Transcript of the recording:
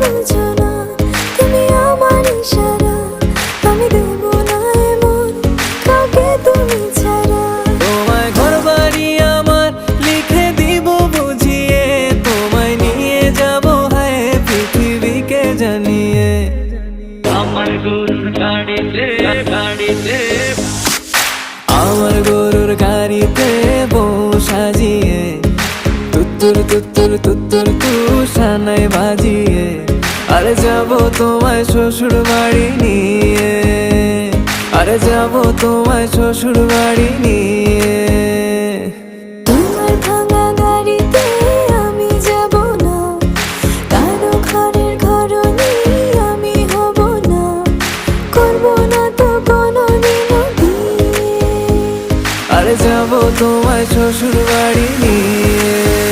বুঝো না, তুমি আমার ইশারা, আমি দেব না এমন কাউকে তুমি ছাড়া। তোমায় ঘরবাড়ি আমার লিখে দিব বুঝিয়ে, তোমায় নিয়ে যাব হায় পৃথিবীকে জানিয়ে। আমার গরুর গাড়িতে গাড়িতে আমার গরুর গাড়িতে বউ সাজিয়ে, তুত্তুর তুত্তুর তুত্তুর তুষানায় বাজিয়ে, আরে যাব তোমায় শ্বশুর বাড়ি নিয়ে, আরে যাব তোমায় শ্বশুর বাড়ি নিয়ে।